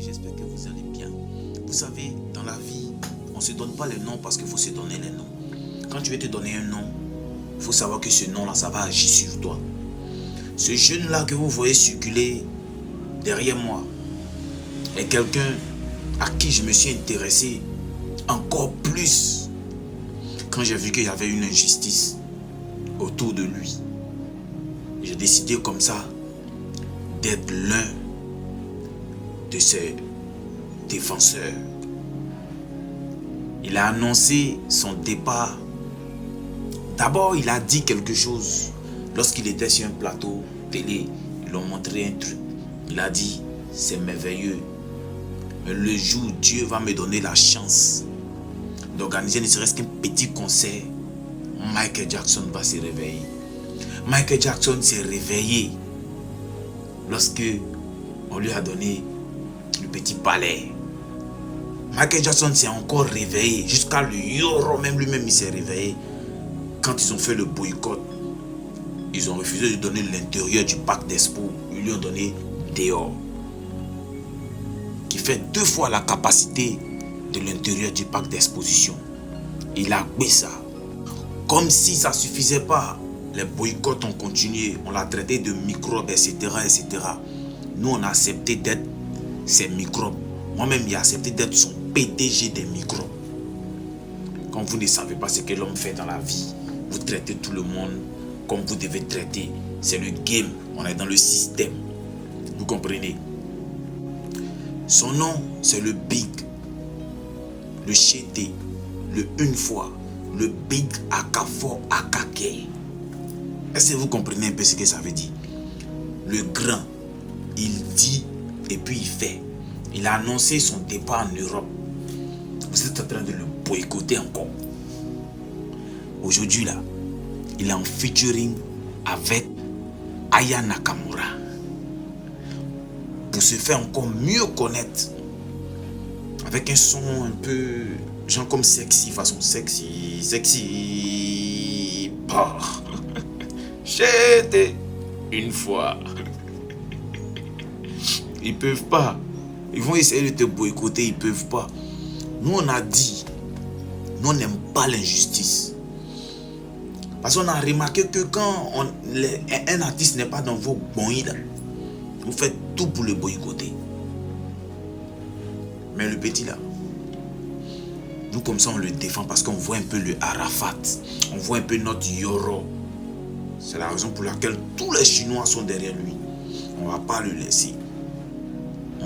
j'espère que vous allez bien. Vous savez, dans la vie, on ne se donne pas les noms parce qu'il faut se donner les noms. Quand tu veux te donner un nom, il faut savoir que ce nom-là, ça va agir sur toi. Ce jeune-là que vous voyez circuler derrière moi est quelqu'un à qui je me suis intéressé encore plus quand j'ai vu qu'il y avait une injustice autour de lui. J'ai décidé comme ça d'être l'un de ses défenseurs. Il a annoncé son départ. D'abord, il a dit quelque chose. Lorsqu'il était sur un plateau télé, ils l'ont montré un truc. Il a dit, c'est merveilleux. Mais le jour où Dieu va me donner la chance d'organiser ne serait-ce qu'un petit concert, Michael Jackson va se réveiller. Michael Jackson s'est réveillé lorsque on lui a donné le petit palais. Michael Jackson s'est encore réveillé. Jusqu'à le Yoro, même lui-même, il s'est réveillé. Quand ils ont fait le boycott, ils ont refusé de donner l'intérieur du parc d'Expo. Ils lui ont donné dehors. Qui fait 2 fois la capacité de l'intérieur du parc d'exposition. Il a fait ça. Comme si ça ne suffisait pas. Les boycotts ont continué. On l'a traité de microbes, etc., etc. Nous, on a accepté d'être ces microbes. Moi-même, j'ai accepté d'être son PDG des microbes. Quand vous ne savez pas ce que l'homme fait dans la vie, vous traitez tout le monde comme vous devez traiter. C'est le game. On est dans le système. Vous comprenez? Son nom, c'est le Big, le Chété, le une fois, le Big Akafo Akake. Est-ce que vous comprenez un peu ce que ça veut dire? Le grand, il dit et puis il fait. Il a annoncé son départ en Europe. Vous êtes en train de le boycotter encore. Aujourd'hui là, il est en featuring avec Aya Nakamura. Pour se faire encore mieux connaître. Avec un son un peu, genre comme sexy, façon sexy. Bah. J'étais une fois. Ils peuvent pas. Ils vont essayer de te boycotter, ils peuvent pas. Nous on a dit, nous on n'aime pas l'injustice. Parce qu'on a remarqué que quand un artiste n'est pas dans vos bons là, vous faites tout pour le boycotter. Mais le petit là, nous comme ça on le défend parce qu'on voit un peu le Arafat. On voit un peu notre Yoro. C'est la raison pour laquelle tous les Chinois sont derrière lui. On ne va pas le laisser.